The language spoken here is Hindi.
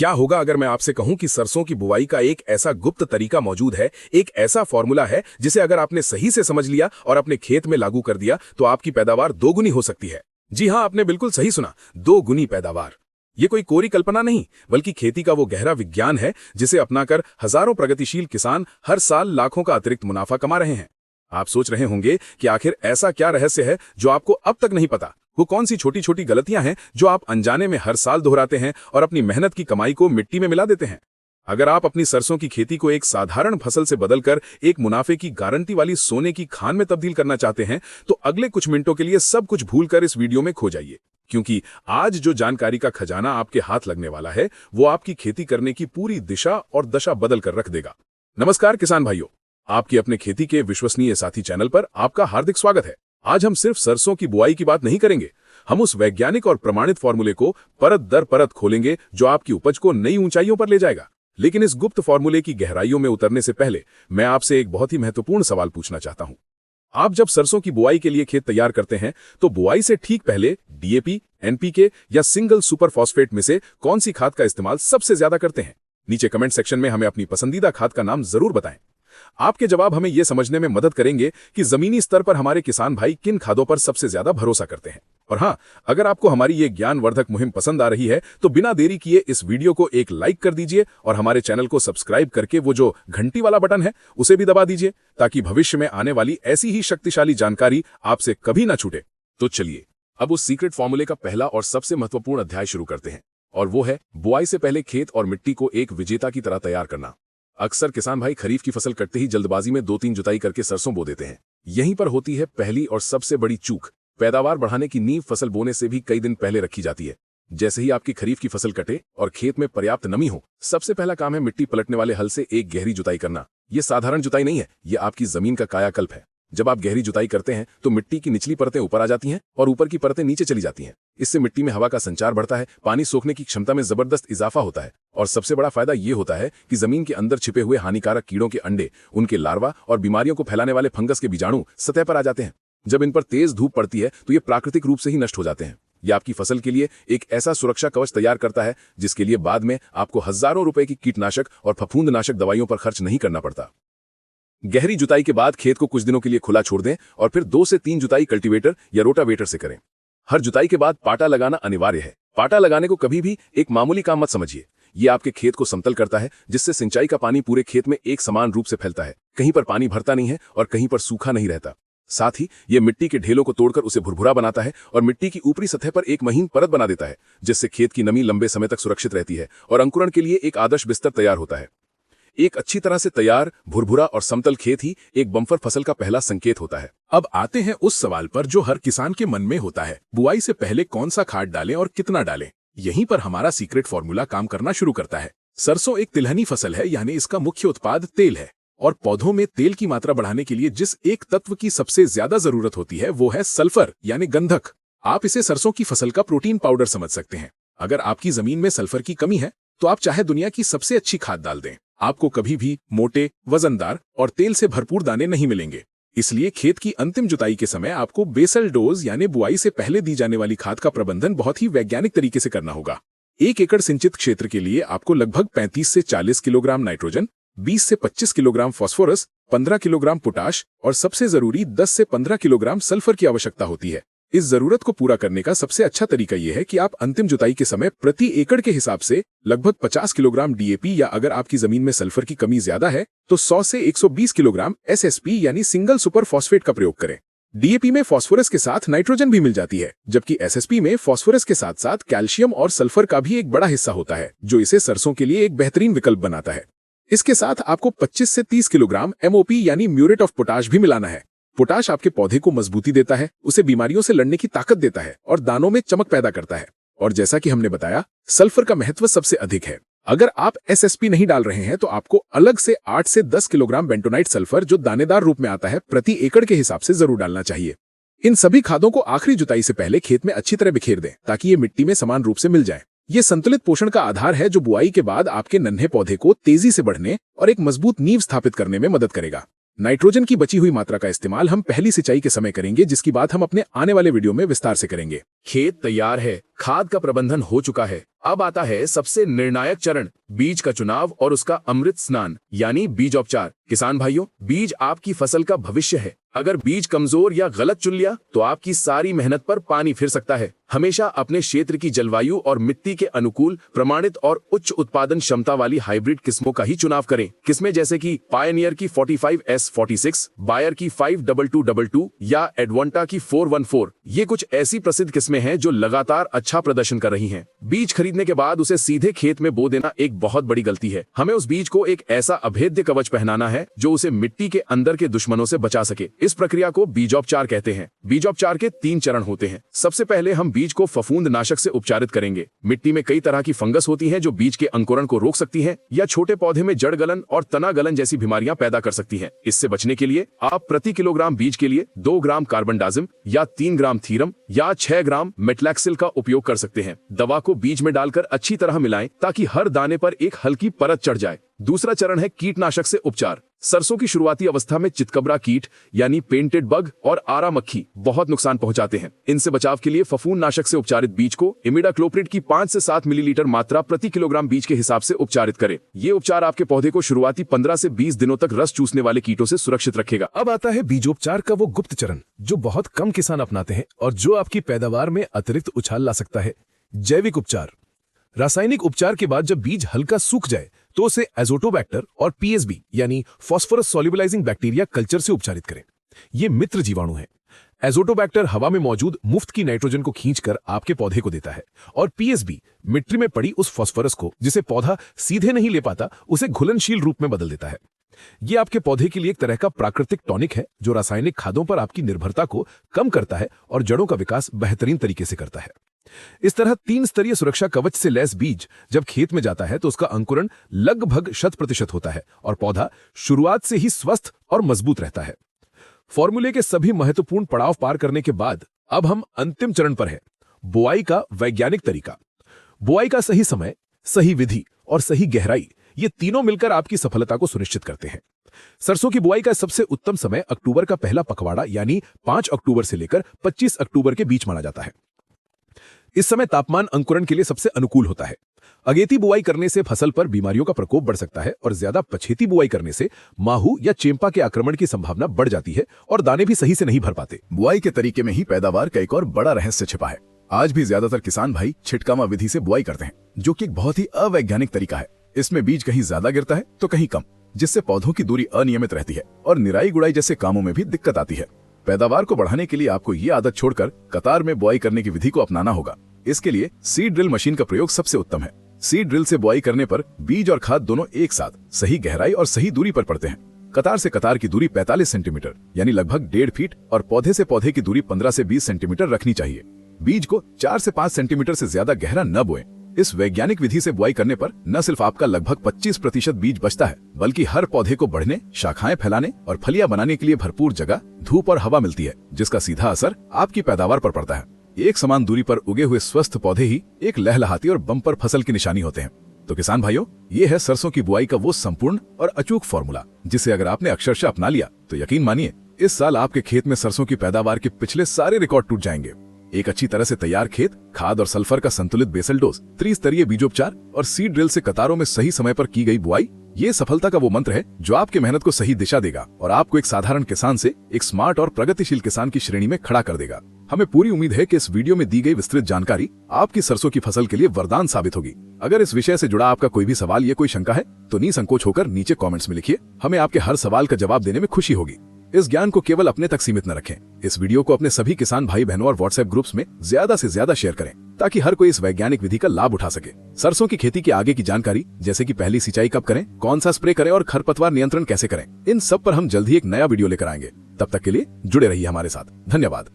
क्या होगा अगर मैं आपसे कहूं कि सरसों की बुवाई का एक ऐसा गुप्त तरीका मौजूद है, एक ऐसा फॉर्मूला है जिसे अगर आपने सही से समझ लिया और अपने खेत में लागू कर दिया तो आपकी पैदावार दोगुनी हो सकती है। जी हां, आपने बिल्कुल सही सुना, दोगुनी पैदावार। ये कोई कोरी कल्पना नहीं, बल्कि खेती का वो गहरा विज्ञान है जिसे अपनाकर हजारों प्रगतिशील किसान हर साल लाखों का अतिरिक्त मुनाफा कमा रहे हैं। आप सोच रहे होंगे कि आखिर ऐसा क्या रहस्य है जो आपको अब तक नहीं पता। वो कौन सी छोटी छोटी गलतियां हैं जो आप अनजाने में हर साल दोहराते हैं और अपनी मेहनत की कमाई को मिट्टी में मिला देते हैं। अगर आप अपनी सरसों की खेती को एक साधारण फसल से बदलकर एक मुनाफे की गारंटी वाली सोने की खान में तब्दील करना चाहते हैं तो अगले कुछ मिनटों के लिए सब कुछ भूलकर इस वीडियो में खो जाइए, क्योंकि आज जो जानकारी का खजाना आपके हाथ लगने वाला है वो आपकी खेती करने की पूरी दिशा और दशा बदल कर रख देगा। नमस्कार किसान भाइयों, आपकी अपने खेती के विश्वसनीय साथी चैनल पर आपका हार्दिक स्वागत है। आज हम सिर्फ सरसों की बुआई की बात नहीं करेंगे, हम उस वैज्ञानिक और प्रमाणित फॉर्मूले को परत दर परत खोलेंगे जो आपकी उपज को नई ऊंचाइयों पर ले जाएगा। लेकिन इस गुप्त फॉर्मूले की गहराइयों में उतरने से पहले मैं आपसे एक बहुत ही महत्वपूर्ण सवाल पूछना चाहता हूं। आप जब सरसों की बुआई के लिए खेत तैयार करते हैं तो बुआई से ठीक पहले डीएपी, एनपीके या सिंगल सुपर फॉस्फेट में से कौन सी खाद का इस्तेमाल सबसे ज्यादा करते हैं? नीचे कमेंट सेक्शन में हमें अपनी पसंदीदा खाद का नाम जरूर बताएं। आपके जवाब हमें यह समझने में मदद करेंगे कि जमीनी स्तर पर हमारे किसान भाई किन खादों पर सबसे ज्यादा भरोसा करते हैं। और हां, अगर आपको हमारी ये ज्ञानवर्धक मुहिम पसंद आ रही है तो बिना देरी किए इस वीडियो को एक लाइक कर दीजिए और हमारे चैनल को सब्सक्राइब करके वो जो घंटी वाला बटन है उसे भी दबा दीजिए, ताकि भविष्य में आने वाली ऐसी ही शक्तिशाली जानकारी आपसे कभी ना छूटे। तो चलिए अब उस सीक्रेट फॉर्मूले का पहला और सबसे महत्वपूर्ण अध्याय शुरू करते हैं, और वो है बुआई से पहले खेत और मिट्टी को एक विजेता की तरह तैयार करना। अक्सर किसान भाई खरीफ की फसल कटते ही जल्दबाजी में 2-3 जुताई करके सरसों बो देते हैं। यहीं पर होती है पहली और सबसे बड़ी चूक। पैदावार बढ़ाने की नींव फसल बोने से भी कई दिन पहले रखी जाती है। जैसे ही आपकी खरीफ की फसल कटे और खेत में पर्याप्त नमी हो, सबसे पहला काम है मिट्टी पलटने वाले हल से एक गहरी जुताई करना। यह साधारण जुताई नहीं है, यह आपकी जमीन का कायाकल्प है। जब आप गहरी जुताई करते हैं तो मिट्टी की निचली परतें ऊपर आ जाती हैं और ऊपर की परतें नीचे चली जाती हैं। इससे मिट्टी में हवा का संचार बढ़ता है, पानी सोखने की क्षमता में जबरदस्त इजाफा होता है, और सबसे बड़ा फायदा ये होता है कि जमीन के अंदर छिपे हुए हानिकारक कीड़ों के अंडे, उनके लार्वा और बीमारियों को फैलाने वाले फंगस के बीजाणु सतह पर आ जाते हैं। जब इन पर तेज धूप पड़ती है तो ये प्राकृतिक रूप से ही नष्ट हो जाते हैं। यह आपकी फसल के लिए एक ऐसा सुरक्षा कवच तैयार करता है जिसके लिए बाद में आपको हजारों रुपए की कीटनाशक और फफूंदनाशक दवाइयों पर खर्च नहीं करना पड़ता। गहरी जुताई के बाद खेत को कुछ दिनों के लिए खुला छोड़ दें और फिर 2 से 3 जुताई कल्टीवेटर या रोटावेटर से करें। हर जुताई के बाद पाटा लगाना अनिवार्य है। पाटा लगाने को कभी भी एक मामूली काम मत समझिए। ये आपके खेत को समतल करता है, जिससे सिंचाई का पानी पूरे खेत में एक समान रूप से फैलता है। कहीं पर पानी भरता नहीं है और कहीं पर सूखा नहीं रहता। साथ ही ये मिट्टी के ढेलों को तोड़कर उसे भुरभुरा बनाता है और मिट्टी की ऊपरी सतह पर एक महीन परत बना देता है, जिससे खेत की नमी लंबे समय तक सुरक्षित रहती है और अंकुरण के लिए एक आदर्श बिस्तर तैयार होता है। एक अच्छी तरह से तैयार, भुरभुरा और समतल खेत ही एक बम्पर फसल का पहला संकेत होता है। अब आते हैं उस सवाल पर जो हर किसान के मन में होता है, बुआई से पहले कौन सा खाद डालें और कितना डालें। यहीं पर हमारा सीक्रेट फॉर्मूला काम करना शुरू करता है। सरसों एक तिलहनी फसल है, यानी इसका मुख्य उत्पाद तेल है, और पौधों में तेल की मात्रा बढ़ाने के लिए जिस एक तत्व की सबसे ज्यादा जरूरत होती है वो है सल्फर यानी गंधक। आप इसे सरसों की फसल का प्रोटीन पाउडर समझ सकते हैं। अगर आपकी जमीन में सल्फर की कमी है तो आप चाहे दुनिया की सबसे अच्छी खाद डाल दें, आपको कभी भी मोटे, वजनदार और तेल से भरपूर दाने नहीं मिलेंगे। इसलिए खेत की अंतिम जुताई के समय आपको बेसल डोज यानी बुआई से पहले दी जाने वाली खाद का प्रबंधन बहुत ही वैज्ञानिक तरीके से करना होगा। 1 एकड़ सिंचित क्षेत्र के लिए आपको लगभग 35 से 40 किलोग्राम नाइट्रोजन, 20 से 25 किलोग्राम फास्फोरस, 15 किलोग्राम पोटाश और सबसे जरूरी 10 से 15 किलोग्राम सल्फर की आवश्यकता होती है। इस जरूरत को पूरा करने का सबसे अच्छा तरीका यह है कि आप अंतिम जुताई के समय प्रति एकड़ के हिसाब से लगभग 50 किलोग्राम डीएपी, या अगर आपकी जमीन में सल्फर की कमी ज्यादा है तो 100 से 120 किलोग्राम एसएसपी यानी सिंगल सुपर फॉस्फेट का प्रयोग करें। डीएपी में फास्फोरस के साथ नाइट्रोजन भी मिल जाती है, जबकि एसएसपी में फास्फोरस के साथ साथ कैल्शियम और सल्फर का भी एक बड़ा हिस्सा होता है, जो इसे सरसों के लिए एक बेहतरीन विकल्प बनाता है। इसके साथ आपको 25 से 30 किलोग्राम एमओपी यानी म्यूरेट ऑफ पोटाश भी मिलाना है। पोटाश आपके पौधे को मजबूती देता है, उसे बीमारियों से लड़ने की ताकत देता है और दानों में चमक पैदा करता है। और जैसा कि हमने बताया, सल्फर का महत्व सबसे अधिक है। अगर आप एसएसपी नहीं डाल रहे हैं तो आपको अलग से 8 से 10 किलोग्राम बेंटोनाइट सल्फर, जो दानेदार रूप में आता है, प्रति एकड़ के हिसाब से जरूर डालना चाहिए। इन सभी खादों को आखिरी जुताई से पहले खेत में अच्छी तरह बिखेर दें ताकि ये मिट्टी में समान रूप से मिल जाए। ये संतुलित पोषण का आधार है जो बुआई के बाद आपके नन्हे पौधे को तेजी से बढ़ने और एक मजबूत नींव स्थापित करने में मदद करेगा। नाइट्रोजन की बची हुई मात्रा का इस्तेमाल हम पहली सिंचाई के समय करेंगे, जिसकी बात हम अपने आने वाले वीडियो में विस्तार से करेंगे। खेत तैयार है, खाद का प्रबंधन हो चुका है। अब आता है सबसे निर्णायक चरण, बीज का चुनाव और उसका अमृत स्नान यानी बीजोपचार। किसान भाइयों, बीज आपकी फसल का भविष्य है। अगर बीज कमजोर या गलत चुन लिया तो आपकी सारी मेहनत पर पानी फिर सकता है। हमेशा अपने क्षेत्र की जलवायु और मिट्टी के अनुकूल प्रमाणित और उच्च उत्पादन क्षमता वाली हाइब्रिड किस्मों का ही चुनाव करें। किस्में जैसे कि पायनियर की 45S46, बायर की 52222 या एडवांटा की 414, ये कुछ ऐसी प्रसिद्ध किस्में हैं जो लगातार अच्छा प्रदर्शन कर रही हैं। बीज खरीदने के बाद उसे सीधे खेत में बो देना एक बहुत बड़ी गलती है। हमें उस बीज को एक ऐसा अभेद्य कवच पहनाना है जो उसे मिट्टी के अंदर के दुश्मनों से बचा सके। इस प्रक्रिया को बीजोपचार कहते हैं। बीजोपचार के 3 चरण होते हैं। सबसे पहले हम बीज को फफूंद नाशक से उपचारित करेंगे। मिट्टी में कई तरह की फंगस होती हैं जो बीज के अंकुरण को रोक सकती हैं या छोटे पौधे में जड़ गलन और तना गलन जैसी बीमारियां पैदा कर सकती हैं। इससे बचने के लिए आप प्रति किलोग्राम बीज के लिए 2 ग्राम कार्बनडाजिम या 3 ग्राम थीरम या 6 ग्राम मेटलैक्सिल का उपयोग कर सकते हैं। दवा को बीज में डालकर अच्छी तरह मिलाएं ताकि हर दाने पर एक हल्की परत चढ़ जाए। दूसरा चरण है कीटनाशक से उपचार। सरसों की शुरुआती अवस्था में चितकबरा कीट यानी पेंटेड बग और आरा मक्खी बहुत नुकसान पहुंचाते हैं। इनसे बचाव के लिए फफूंद नाशक से उपचारित बीज को इमिडाक्लोप्रिड की 5 से 7 मिलीलीटर मात्रा प्रति किलोग्राम बीज के हिसाब से उपचारित करें। ये उपचार आपके पौधे को शुरुआती 15 से 20 दिनों तक रस चूसने वाले कीटों से सुरक्षित रखेगा। अब आता है बीजोपचार का वो गुप्त चरण जो बहुत कम किसान अपनाते हैं और जो आपकी पैदावार में अतिरिक्त उछाल ला सकता है, जैविक उपचार। रासायनिक उपचार के बाद जब बीज हल्का सूख जाए तो उसे एजोटोबैक्टर और पीएसबी यानी फॉस्फोरस सॉल्युबलाइजिंग बैक्टीरिया कल्चर से उपचारित करें। ये मित्र जीवाणु हैं। एजोटोबैक्टर हवा में मौजूद मुफ्त की नाइट्रोजन को खींचकर आपके पौधे को देता है और पीएसबी मिट्टी में पड़ी उस फॉस्फोरस को, जिसे पौधा सीधे नहीं ले पाता, उसे घुलनशील रूप में बदल देता है। ये आपके पौधे के लिए एक तरह का प्राकृतिक टॉनिक है जो रासायनिक खादों पर आपकी निर्भरता को कम करता है और जड़ों का विकास बेहतरीन तरीके से करता है। इस तरह 3 स्तरीय सुरक्षा कवच से लैस बीज जब खेत में जाता है तो उसका अंकुरण लगभग 100% होता है और पौधा शुरुआत से ही स्वस्थ और मजबूत रहता है। फॉर्मूले के सभी महत्वपूर्ण पड़ाव पार करने के बाद अब हम अंतिम चरण पर हैं, बुआई का वैज्ञानिक तरीका। बुआई का सही समय, सही विधि और सही गहराई, ये तीनों मिलकर आपकी सफलता को सुनिश्चित करते हैं। सरसों की बुआई का सबसे उत्तम समय अक्टूबर का पहला पखवाड़ा यानी 5 अक्टूबर से लेकर 25 अक्टूबर के बीच माना जाता है। इस समय तापमान अंकुरण के लिए सबसे अनुकूल होता है। अगेती बुआई करने से फसल पर बीमारियों का प्रकोप बढ़ सकता है और ज्यादा पछेती बुआई करने से माहू या चेम्पा के आक्रमण की संभावना बढ़ जाती है और दाने भी सही से नहीं भर पाते। बुआई के तरीके में ही पैदावार का एक और बड़ा रहस्य छिपा है। आज भी ज्यादातर किसान भाई छिटकामा विधि से बुआई करते हैं, जो कि एक बहुत ही अवैज्ञानिक तरीका है। इसमें बीज कहीं ज्यादा गिरता है तो कहीं कम, जिससे पौधों की दूरी अनियमित रहती है और निराई गुड़ाई जैसे कामों में भी दिक्कत आती है। पैदावार को बढ़ाने के लिए आपको ये आदत छोड़कर कतार में बुआई करने की विधि को अपनाना होगा। इसके लिए सीड ड्रिल मशीन का प्रयोग सबसे उत्तम है। सीड ड्रिल से बुआई करने पर बीज और खाद दोनों एक साथ सही गहराई और सही दूरी पर पड़ते हैं। कतार से कतार की दूरी 45 सेंटीमीटर यानी लगभग 1.5 फीट और पौधे से पौधे की दूरी 15 से 20 सेंटीमीटर रखनी चाहिए। बीज को 4 से 5 सेंटीमीटर से ज्यादा गहरा न बोएं। इस वैज्ञानिक विधि से बुआई करने पर न सिर्फ आपका लगभग 25% बीज बचता है, बल्कि हर पौधे को बढ़ने, शाखाएं फैलाने और फलियां बनाने के लिए भरपूर जगह, धूप और हवा मिलती है, जिसका सीधा असर आपकी पैदावार पर पड़ता है। एक समान दूरी पर उगे हुए स्वस्थ पौधे ही एक लहलहाती और बम्पर फसल की निशानी होते हैं। तो किसान भाइयों, ये है सरसों की बुआई का वो संपूर्ण और अचूक फॉर्मूला, जिसे अगर आपने अक्षरशः अपना लिया तो यकीन मानिए इस साल आपके खेत में सरसों की पैदावार के पिछले सारे रिकॉर्ड टूट जाएंगे। एक अच्छी तरह से तैयार खेत, खाद और सल्फर का संतुलित बेसल डोज, त्रिस्तरीय बीजोपचार और सीड ड्रिल से कतारों में सही समय पर की गई बुआई, ये सफलता का वो मंत्र है जो आपके मेहनत को सही दिशा देगा और आपको एक साधारण किसान से एक स्मार्ट और प्रगतिशील किसान की श्रेणी में खड़ा कर देगा। हमें पूरी उम्मीद है कि इस वीडियो में दी गई विस्तृत जानकारी आपकी सरसों की फसल के लिए वरदान साबित होगी। अगर इस विषय से जुड़ा आपका कोई भी सवाल या कोई शंका है तो निसंकोच होकर नीचे कमेंट्स में लिखिए। हमें आपके हर सवाल का जवाब देने में खुशी होगी। इस ज्ञान को केवल अपने तक सीमित न रखें। इस वीडियो को अपने सभी किसान भाई बहनों और व्हाट्सएप ग्रुप्स में ज्यादा से ज्यादा शेयर करें ताकि हर कोई इस वैज्ञानिक विधि का लाभ उठा सके। सरसों की खेती के आगे की जानकारी, जैसे कि पहली सिंचाई कब करें, कौन सा स्प्रे करें और खरपतवार नियंत्रण कैसे करें, इन सब पर हम जल्द ही एक नया वीडियो लेकर आएंगे। तब तक के लिए जुड़े रहिए हमारे साथ। धन्यवाद।